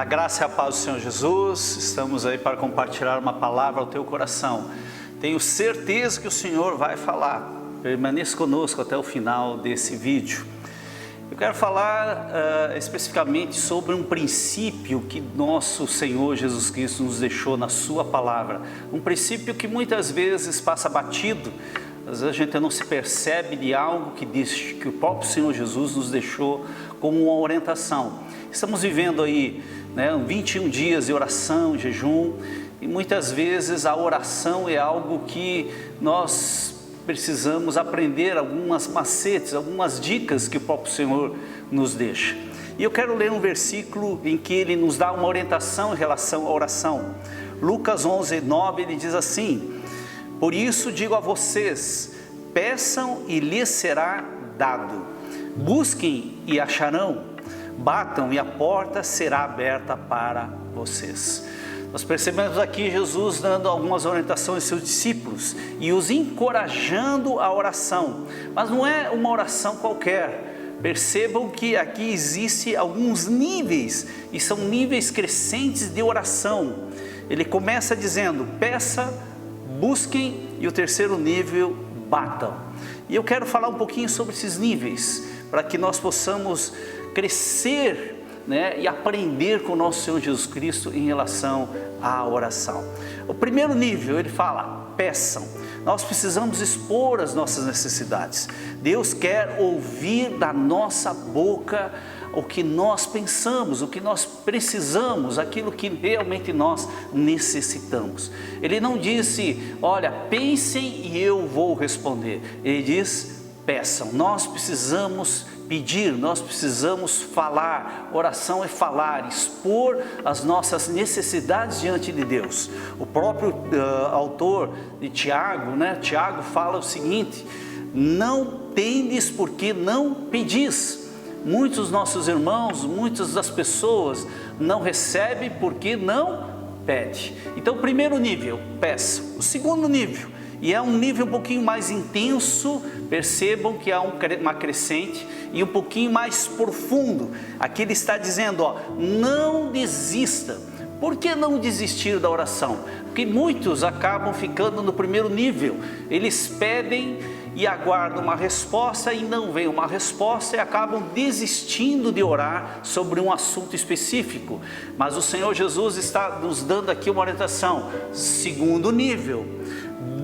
A graça e a paz do Senhor Jesus, estamos aí para compartilhar uma palavra ao teu coração. Tenho certeza que o Senhor vai falar, permaneça conosco até o final desse vídeo. Eu quero falar especificamente sobre um princípio que nosso Senhor Jesus Cristo nos deixou na sua palavra. Um princípio que muitas vezes passa batido, às vezes a gente não se percebe de algo que diz que o próprio Senhor Jesus nos deixou como uma orientação. Estamos vivendo aí 21 dias de oração, jejum, e muitas vezes a oração é algo que nós precisamos aprender, algumas macetes, algumas dicas que o próprio Senhor nos deixa. E eu quero ler um versículo em que ele nos dá uma orientação em relação à oração. Lucas 11:9, ele diz assim: por isso digo a vocês, peçam e lhes será dado, busquem e acharão, batam e a porta será aberta para vocês. Nós percebemos aqui Jesus dando algumas orientações aos seus discípulos e os encorajando a oração, mas não é uma oração qualquer. Percebam que aqui existem alguns níveis e são níveis crescentes de oração. Ele começa dizendo, peça, busquem, e o terceiro nível, batam. E eu quero falar um pouquinho sobre esses níveis, para que nós possamos crescer e aprender com o nosso Senhor Jesus Cristo em relação à oração. O primeiro nível, ele fala, peçam. Nós precisamos expor as nossas necessidades. Deus quer ouvir da nossa boca o que nós pensamos, o que nós precisamos, aquilo que realmente nós necessitamos. Ele não disse, olha, pensem e eu vou responder. Ele diz, peçam. Nós precisamos pedir, nós precisamos falar. Oração é falar, expor as nossas necessidades diante de Deus. O próprio autor de Tiago, Tiago fala o seguinte, não tendes porque não pedis. Muitos dos nossos irmãos, muitas das pessoas não recebem porque não pedem. Então, o primeiro nível, peça. O segundo nível, e é um nível um pouquinho mais intenso, percebam que há uma crescente e um pouquinho mais profundo. Aqui ele está dizendo, não desista. Por que não desistir da oração? Porque muitos acabam ficando no primeiro nível. Eles pedem e aguardam uma resposta e não vem uma resposta e acabam desistindo de orar sobre um assunto específico. Mas o Senhor Jesus está nos dando aqui uma orientação. Segundo nível,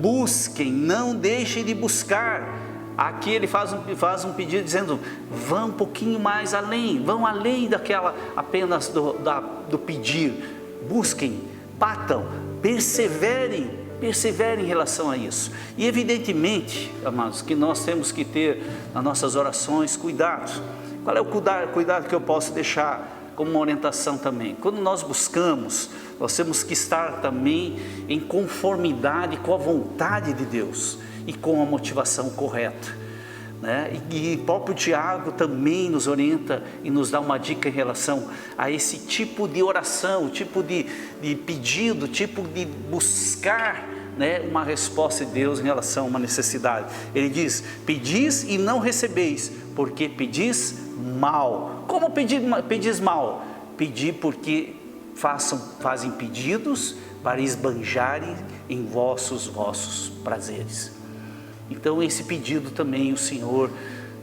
busquem, não deixem de buscar. Aqui ele faz um pedido dizendo, vão um pouquinho mais além, vão além daquela apenas do pedir. Busquem, batam, perseverem em relação a isso. E evidentemente, amados, que nós temos que ter nas nossas orações cuidado. Qual é o cuidado que eu posso deixar como uma orientação também? Quando nós buscamos, nós temos que estar também em conformidade com a vontade de Deus e com a motivação correta. E o próprio Tiago também nos orienta e nos dá uma dica em relação a esse tipo de oração, tipo de pedido, tipo de buscar uma resposta de Deus em relação a uma necessidade. Ele diz, pedis e não recebeis, porque pedis mal. Como pedis mal? Pedi porque fazem pedidos para esbanjarem em vossos prazeres. Então esse pedido também o Senhor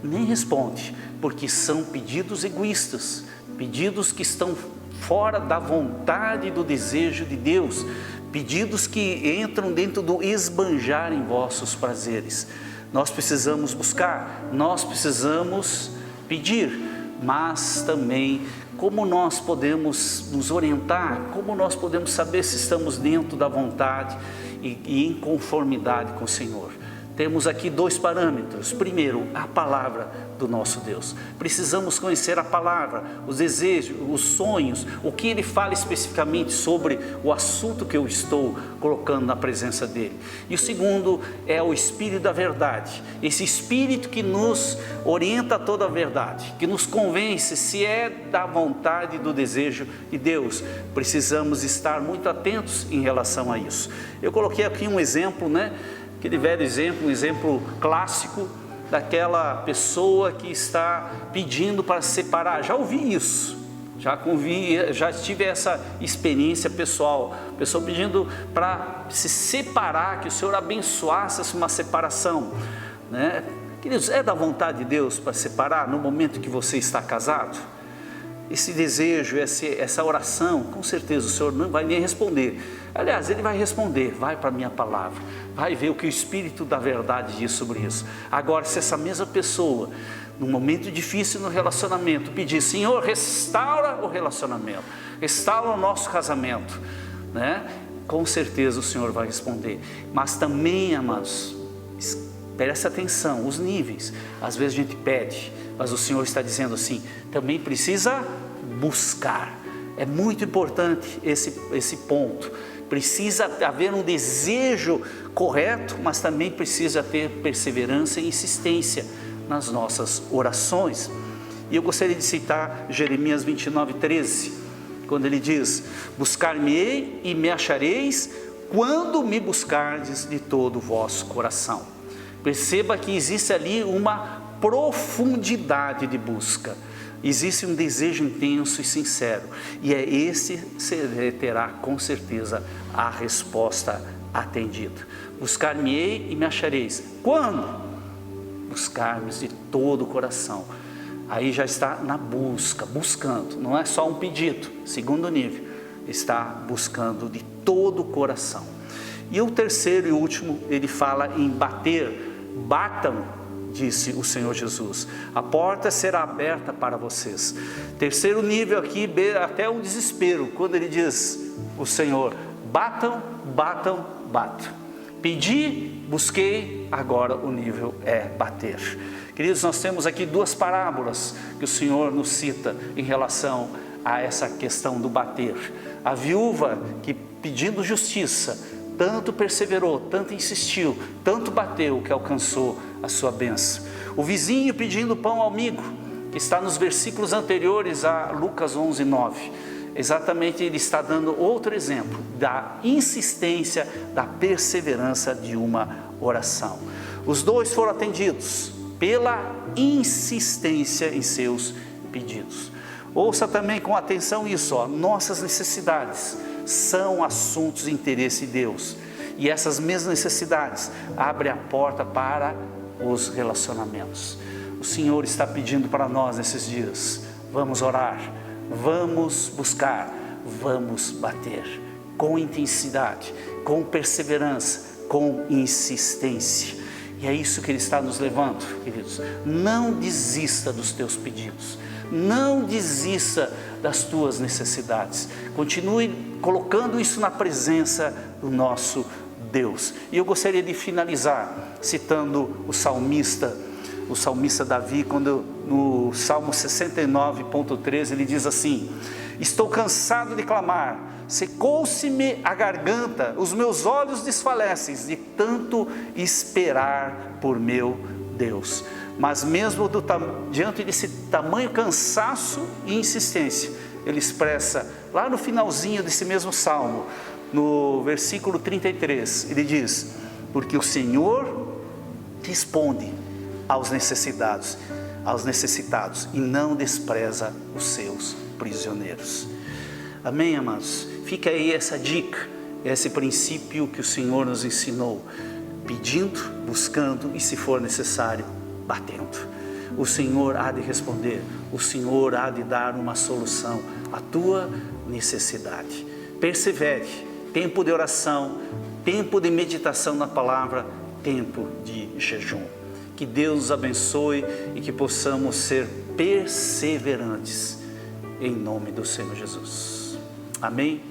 nem responde, porque são pedidos egoístas, pedidos que estão fora da vontade e do desejo de Deus, pedidos que entram dentro do esbanjar em vossos prazeres. Nós precisamos buscar, nós precisamos pedir, mas também como nós podemos nos orientar, como nós podemos saber se estamos dentro da vontade e em conformidade com o Senhor. Temos aqui dois parâmetros. Primeiro, a palavra do nosso Deus. Precisamos conhecer a palavra, os desejos, os sonhos, o que Ele fala especificamente sobre o assunto que eu estou colocando na presença dEle. E o segundo é o Espírito da verdade. Esse Espírito que nos orienta a toda a verdade, que nos convence se é da vontade e do desejo de Deus. Precisamos estar muito atentos em relação a isso. Eu coloquei aqui um exemplo, aquele velho exemplo, um exemplo clássico daquela pessoa que está pedindo para se separar. Já ouvi isso. Já tive essa experiência pessoal, pessoa pedindo para se separar, que o Senhor abençoasse uma separação, né? Queridos, é da vontade de Deus para separar no momento que você está casado? Esse desejo, essa oração, com certeza o Senhor não vai nem responder. Aliás, Ele vai responder, vai para a minha palavra, vai ver o que o Espírito da verdade diz sobre isso. Agora, se essa mesma pessoa, num momento difícil no relacionamento, pedir: Senhor, restaura o relacionamento, restaura o nosso casamento, né? Com certeza o Senhor vai responder. Mas também, amados, preste atenção, os níveis. Às vezes a gente pede, mas o Senhor está dizendo assim, também precisa buscar. É muito importante esse ponto. Precisa haver um desejo correto, mas também precisa ter perseverança e insistência nas nossas orações. E eu gostaria de citar Jeremias 29:13, quando ele diz: buscar-me-ei e me achareis, quando me buscardes de todo o vosso coração. Perceba que existe ali uma profundidade de busca, existe um desejo intenso e sincero, e é esse que terá com certeza a resposta atendida. Buscar-me-ei e me achareis. Quando? Buscarmos de todo o coração. Aí já está na busca, buscando, não é só um pedido. Segundo nível, está buscando de todo o coração. E o terceiro e último, ele fala em bater. Batam, disse o Senhor Jesus, a porta será aberta para vocês. Terceiro nível aqui, até um desespero, quando ele diz, o Senhor: batam, batam, batam. Pedi, busquei, agora o nível é bater. Queridos, nós temos aqui duas parábolas que o Senhor nos cita em relação a essa questão do bater. A viúva que, pedindo justiça, tanto perseverou, tanto insistiu, tanto bateu, que alcançou a sua bênção. O vizinho pedindo pão ao amigo, que está nos versículos anteriores a Lucas 11:9. Exatamente, ele está dando outro exemplo da insistência, da perseverança de uma oração. Os dois foram atendidos pela insistência em seus pedidos. Ouça também com atenção isso, nossas necessidades são assuntos de interesse de Deus, e essas mesmas necessidades abrem a porta para os relacionamentos. O Senhor está pedindo para nós nesses dias: vamos orar, vamos buscar, vamos bater, com intensidade, com perseverança, com insistência. E é isso que Ele está nos levando, queridos. Não desista dos teus pedidos, não desista das tuas necessidades, continue colocando isso na presença do nosso Deus. E eu gostaria de finalizar citando o salmista Davi, quando no Salmo 69:13 ele diz assim: estou cansado de clamar, secou-se-me a garganta, os meus olhos desfalecem de tanto esperar por meu Deus. Mas mesmo diante desse tamanho cansaço e insistência, ele expressa lá no finalzinho desse mesmo salmo, no versículo 33, ele diz: porque o Senhor responde aos necessitados e não despreza os seus prisioneiros. Amém, amados? Fica aí essa dica, esse princípio que o Senhor nos ensinou: pedindo, buscando e, se for necessário, batendo. O Senhor há de responder, o Senhor há de dar uma solução à tua necessidade. Persevere, tempo de oração, tempo de meditação na palavra, tempo de jejum. Que Deus nos abençoe e que possamos ser perseverantes em nome do Senhor Jesus. Amém?